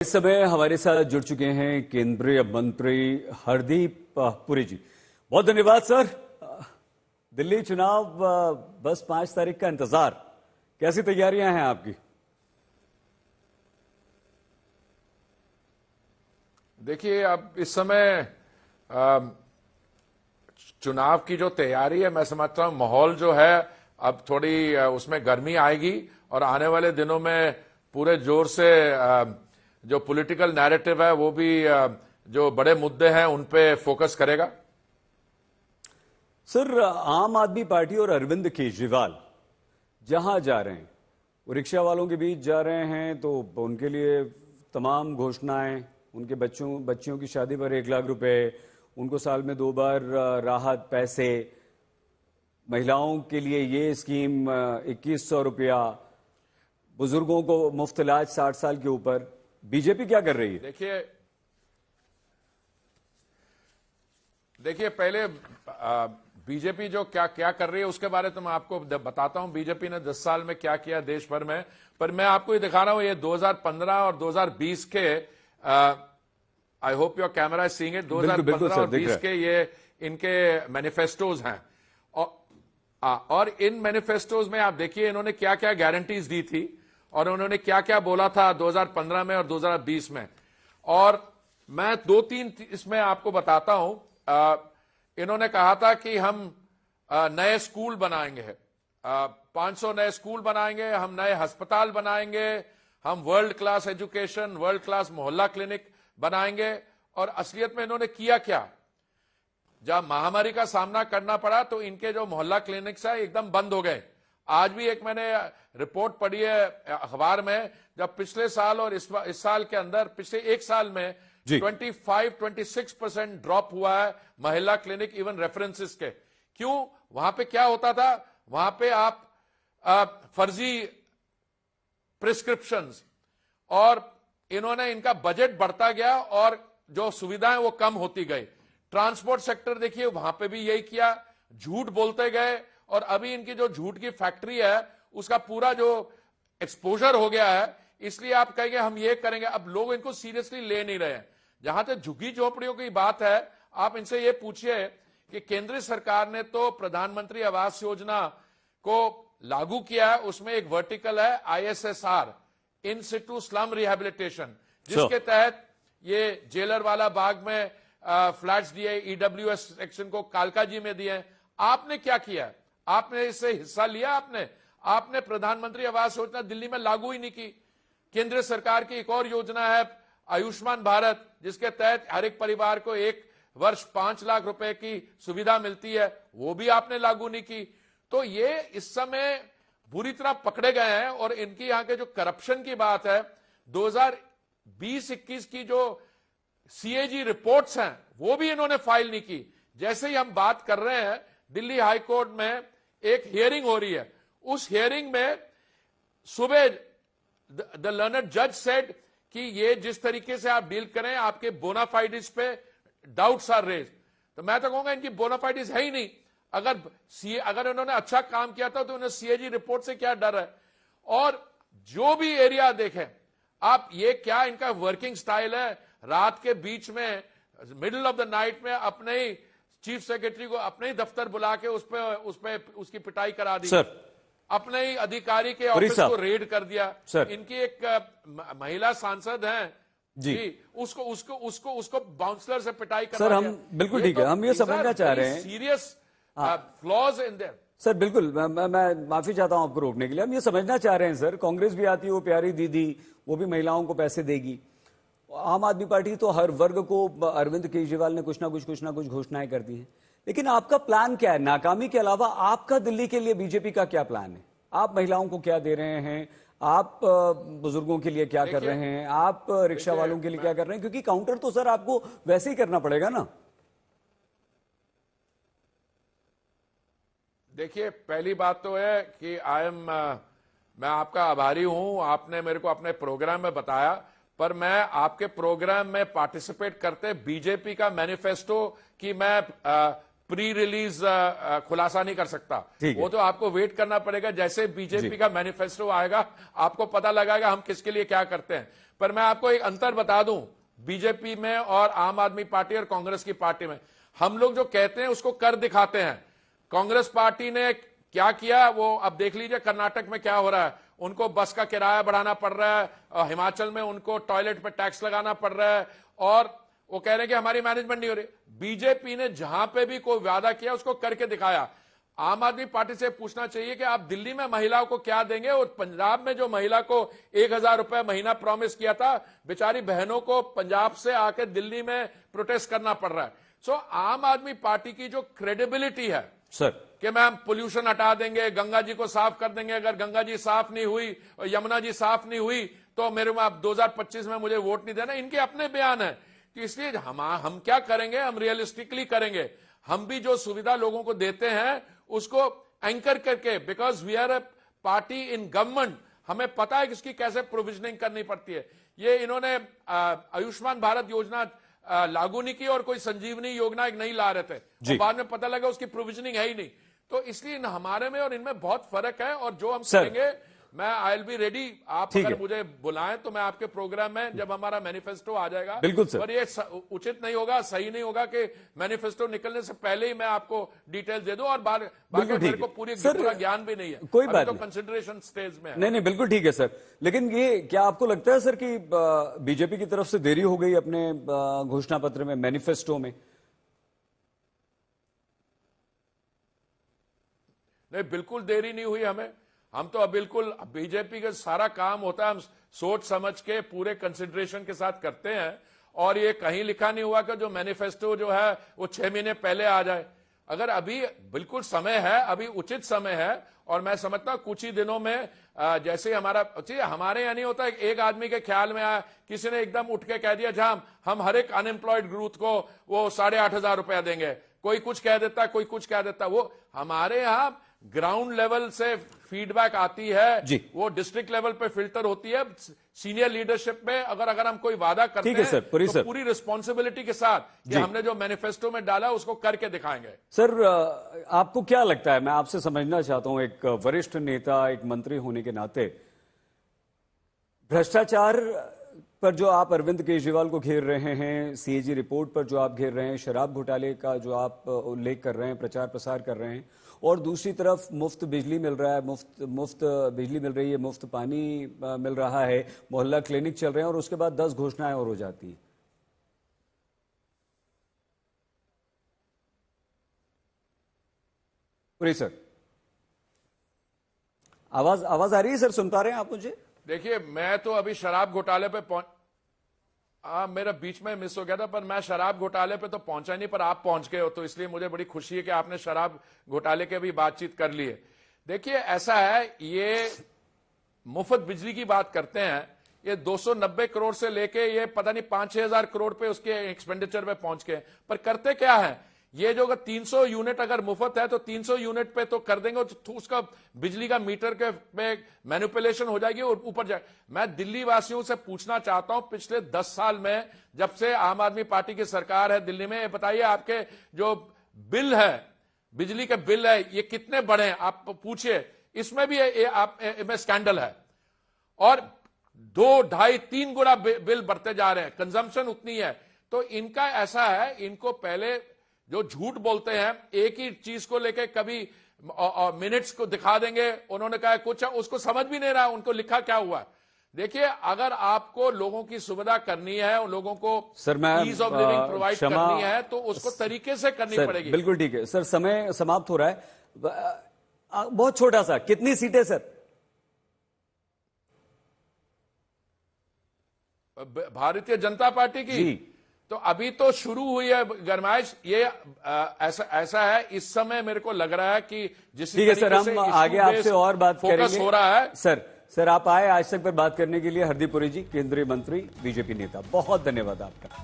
इस समय हमारे साथ जुड़ चुके हैं केंद्रीय मंत्री हरदीप पुरी जी। बहुत धन्यवाद सर। दिल्ली चुनाव बस 5 तारीख का इंतजार, कैसी तैयारियां हैं आपकी? देखिए, अब इस समय चुनाव की जो तैयारी है, मैं समझता हूं माहौल जो है अब थोड़ी उसमें गर्मी आएगी और आने वाले दिनों में पूरे जोर से जो पॉलिटिकल नैरेटिव है वो भी जो बड़े मुद्दे हैं उन पे फोकस करेगा। सर, आम आदमी पार्टी और अरविंद केजरीवाल जहां जा रहे हैं, वो रिक्शा वालों के बीच जा रहे हैं तो उनके लिए तमाम घोषणाएं, उनके बच्चियों की शादी पर 1 लाख रुपए, उनको साल में 2 बार राहत पैसे, महिलाओं के लिए ये स्कीम 2100 रुपया, बुजुर्गों को मुफ्त इलाज 60 साल के ऊपर। बीजेपी क्या कर रही है? देखिए पहले बीजेपी जो क्या क्या कर रही है उसके बारे में तो मैं आपको बताता हूं। बीजेपी ने 10 साल में क्या किया देश भर में, पर मैं आपको ये दिखा रहा हूं। ये 2015 और 2020 के I hope your camera is seeing it. 2015 और 20 के ये इनके मैनिफेस्टोज हैं और इन मैनिफेस्टोज में आप देखिए इन्होंने क्या क्या गारंटीज दी थी और उन्होंने क्या क्या बोला था 2015 में और 2020 में। और मैं 2-3 इसमें आपको बताता हूं। इन्होंने कहा था कि हम नए स्कूल बनाएंगे, 500 नए स्कूल बनाएंगे, हम नए अस्पताल बनाएंगे, हम world class education, world class मोहल्ला क्लिनिक बनाएंगे। और असलियत में इन्होंने किया क्या? जब महामारी का सामना करना पड़ा तो इनके जो मोहल्ला क्लिनिक्स है एकदम बंद हो गए। आज भी एक मैंने रिपोर्ट पढ़ी है अखबार में, जब पिछले साल और इस साल के अंदर पिछले 1 साल में 25-26% ड्रॉप हुआ है महिला क्लिनिक इवन रेफरेंसेस के। क्यों? वहां पे क्या होता था? वहां पे आप फर्जी प्रिस्क्रिप्शंस, और इन्होंने इनका बजट बढ़ता गया और जो सुविधाएं वो कम होती गई। ट्रांसपोर्ट सेक्टर देखिए, वहां पे भी यही किया, झूठ बोलते गए और अभी इनकी जो झूठ की फैक्ट्री है उसका पूरा जो एक्सपोजर हो गया है, इसलिए आप कहेंगे हम ये करेंगे। अब लोग इनको सीरियसली ले नहीं रहे हैं। जहां तक झुग्गी झोपड़ियों की बात है, आप इनसे ये पूछिए कि केंद्र सरकार ने तो प्रधानमंत्री आवास योजना को लागू किया है, उसमें एक वर्टिकल है ISSR, इन सिटू स्लम रिहेबिलिटेशन, जिसके तहत ये जेलर वाला बाग में फ्लैट्स दिए, EWS सेक्शन को कालका जी में दिए। आपने क्या किया? आपने इससे हिस्सा लिया? आपने प्रधानमंत्री आवास योजना दिल्ली में लागू ही नहीं की। केंद्र सरकार की एक और योजना है आयुष्मान भारत, जिसके तहत हर एक परिवार को 1 वर्ष 5 लाख रुपए की सुविधा मिलती है, वो भी आपने लागू नहीं की। तो ये इस समय बुरी तरह पकड़े गए हैं। और इनकी यहां के जो करप्शन की बात है, 2020-21 की जो CAG रिपोर्ट्स हैं वो भी इन्होंने फाइल नहीं की। जैसे ही हम बात कर रहे हैं, दिल्ली हाई कोर्ट में एक हियरिंग हो रही है। उस हियरिंग में सुबह द लर्नड जज सेड कि ये जिस तरीके से आप डील करें, आपके बोनाफाइडिस पे डाउट्स आर रेज। तो मैं तो कहूंगा इनकी बोनाफाइडिस है ही नहीं। अगर इन्होंने अच्छा काम किया था तो उन्हें CAG रिपोर्ट से क्या डर है? और जो भी एरिया देखें आप, ये क्या इनका वर्किंग स्टाइल है? रात के बीच में मिडिल ऑफ द नाइट में अपने ही चीफ सेक्रेटरी को अपने ही दफ्तर बुला के उसकी पिटाई करा दी, अपने ही अधिकारी के ऑफिस को रेड कर दिया। इनकी एक महिला सांसद हैं जी, उसको बाउंसलर से पिटाई करा सर, हम बिल्कुल ठीक है, हम ये समझना चाह रहे हैं serious flaws in their. Sir बिल्कुल, मैं माफी चाहता हूं आपको रोकने के लिए। हम ये समझना चाह रहे हैं सर, कांग्रेस भी आती है, वो प्यारी दीदी, वो भी महिलाओं को पैसे देगी। आम आदमी पार्टी तो हर वर्ग को, अरविंद केजरीवाल ने कुछ ना कुछ घोषणाएं कर दी हैं। लेकिन आपका प्लान क्या है? नाकामी के अलावा आपका दिल्ली के लिए बीजेपी का क्या प्लान है? आप महिलाओं को क्या दे रहे हैं? आप बुजुर्गों के लिए क्या कर रहे हैं? आप रिक्शा वालों के लिए क्या कर रहे हैं? क्योंकि काउंटर तो सर आपको वैसे ही करना पड़ेगा ना। देखिए, पहली बात तो है कि मैं आपका आभारी हूं। आपने मेरे को अपने प्रोग्राम में बताया, पर मैं आपके प्रोग्राम में पार्टिसिपेट करते बीजेपी का मैनिफेस्टो की मैं प्री रिलीज खुलासा नहीं कर सकता। वो तो आपको वेट करना पड़ेगा। जैसे बीजेपी का मैनिफेस्टो आएगा आपको पता लगाएगा हम किसके लिए क्या करते हैं। पर मैं आपको एक अंतर बता दूं बीजेपी में और आम आदमी पार्टी और कांग्रेस की पार्टी में। हम लोग जो कहते हैं उसको कर दिखाते हैं। कांग्रेस पार्टी ने क्या किया वो अब देख लीजिए, कर्नाटक में क्या हो रहा है। उनको बस का किराया बढ़ाना पड़ रहा है, हिमाचल में उनको टॉयलेट पे टैक्स लगाना पड़ रहा है, और वो कह रहे हैं कि हमारी मैनेजमेंट नहीं हो रही। बीजेपी ने जहां पे भी कोई वादा किया उसको करके दिखाया। आम आदमी पार्टी से पूछना चाहिए कि आप दिल्ली में महिलाओं को क्या देंगे, और पंजाब में जो महिला को 1,000 रुपए महीना प्रॉमिस किया था, बेचारी बहनों को पंजाब से आके दिल्ली में प्रोटेस्ट करना पड़ रहा है। सो आम आदमी पार्टी की जो क्रेडिबिलिटी है सर कि मैम पोल्यूशन हटा देंगे, गंगा जी को साफ कर देंगे, अगर गंगा जी साफ नहीं हुई और यमुना जी साफ नहीं हुई तो मेरे में आप 2025 में मुझे वोट नहीं देना, इनके अपने बयान है। कि इसलिए हम क्या करेंगे, हम रियलिस्टिकली करेंगे। हम भी जो सुविधा लोगों को देते हैं उसको एंकर करके, because we are a party in government, हमें पता है कि इसकी कैसे प्रोविजनिंग करनी पड़ती है। ये इन्होंने आयुष्मान भारत योजना लागू नहीं की और कोई संजीवनी योजना एक नहीं ला रहे थे, और बाद में पता लगा उसकी प्रोविजनिंग है ही नहीं। तो इसलिए हमारे में और इनमें बहुत फर्क है, और जो हम करेंगे मैं आई विल बी रेडी। आप अगर मुझे बुलाएं तो मैं आपके प्रोग्राम में, जब हमारा मैनिफेस्टो आ जाएगा, बिल्कुल सर। पर ये उचित नहीं होगा, सही नहीं होगा कि मैनिफेस्टो निकलने से पहले ही मैं आपको डिटेल्स दे दूं, और बाकी मेरे को पूरा ज्ञान भी नहीं है, कोई बात तो कंसिडरेशन स्टेज में है। नहीं, बिल्कुल ठीक है सर। लेकिन ये क्या आपको लगता है सर कि बीजेपी की तरफ से देरी हो गई अपने घोषणा पत्र में, मैनिफेस्टो में? नहीं, बिल्कुल देरी नहीं हुई हमें। हम तो अब बिल्कुल बीजेपी का सारा काम होता है, हम सोच समझ के पूरे कंसिडरेशन के साथ करते हैं, और ये कहीं लिखा नहीं हुआ कि जो मैनिफेस्टो जो है वो 6 महीने पहले आ जाए। अगर अभी बिल्कुल समय है, अभी उचित समय है, और मैं समझता हूं कुछ ही दिनों में जैसे हमारे यहाँ नहीं होता, एक आदमी के ख्याल में आया, किसी ने एकदम उठ के कह दिया जहां हम हर एक अनएम्प्लॉयड ग्रूथ को वो 8,500 रुपया देंगे, कोई कुछ कह देता, कोई कुछ कह देता। वो हमारे यहाँ ग्राउंड लेवल से फीडबैक आती है जी, वो डिस्ट्रिक्ट लेवल पे फिल्टर होती है। सीनियर लीडरशिप में अगर हम कोई वादा करते हैं सर, तो पूरी रिस्पॉन्सिबिलिटी के साथ कि हमने जो मैनिफेस्टो में डाला उसको करके दिखाएंगे। सर आपको क्या लगता है, मैं आपसे समझना चाहता हूं, एक वरिष्ठ नेता, एक मंत्री होने के नाते, भ्रष्टाचार पर जो आप अरविंद केजरीवाल को घेर रहे हैं, सीएजी रिपोर्ट पर जो आप घेर रहे हैं, शराब घोटाले का जो आप उल्लेख कर रहे हैं, प्रचार प्रसार कर रहे हैं, और दूसरी तरफ मुफ्त बिजली मिल रहा है, मुफ्त बिजली मिल रही है, मुफ्त पानी मिल रहा है, मोहल्ला क्लिनिक चल रहे हैं, और उसके बाद 10 घोषणाएं और हो जाती हैं। पूरी सर, आवाज आ रही है सर? सुन पा रहे हैं आप मुझे? देखिए, मैं तो अभी शराब घोटाले पे मेरा बीच में मिस हो गया था, पर मैं शराब घोटाले पे तो पहुंचा नहीं, पर आप पहुंच गए हो, तो इसलिए मुझे बड़ी खुशी है कि आपने शराब घोटाले के भी बातचीत कर ली है। देखिए, ऐसा है, ये मुफ्त बिजली की बात करते हैं, ये 290 करोड़ से लेके ये पता नहीं 5-6 हजार करोड़ पे उसके एक्सपेंडिचर पे पहुंच गए। पर करते क्या है, ये जो 300 यूनिट अगर मुफ्त है तो 300 यूनिट पे तो कर देंगे, तो उसका बिजली का मीटर के पे मैनिपुलेशन हो जाएगी और ऊपर जाए। मैं दिल्ली वासियों से पूछना चाहता हूं, पिछले 10 साल में जब से आम आदमी पार्टी की सरकार है दिल्ली में, ये बताइए आपके जो बिल है, बिजली के बिल है, ये कितने बढ़े हैं? आप पूछिए। इसमें भी में स्कैंडल है, और 2, 2.5, 3 गुना बिल बढ़ते जा रहे हैं, कंजम्पशन उतनी है। तो इनका ऐसा है, इनको पहले जो झूठ बोलते हैं, एक ही चीज को लेके कभी मिनट्स को दिखा देंगे, उन्होंने कहा कुछ, उसको समझ भी नहीं रहा उनको लिखा क्या हुआ। देखिए, अगर आपको लोगों की सुविधा करनी है, लोगों को ईज ऑफ लिविंग प्रोवाइड करनी है, तो उसको तरीके से करनी पड़ेगी। बिल्कुल ठीक है सर, समय समाप्त हो रहा है। बहुत छोटा सा, कितनी सीटें सर? भारतीय जनता पार्टी की जी। तो अभी तो शुरू हुई है गरमाइश। ये ऐसा है, इस समय मेरे को लग रहा है कि जिस ठीक है सर, हम आगे आपसे और बात करेंगे। हो रहा है सर आप आए आज तक पर बात करने के लिए। हरदीप पुरी जी, केंद्रीय मंत्री, बीजेपी नेता, बहुत धन्यवाद आपका।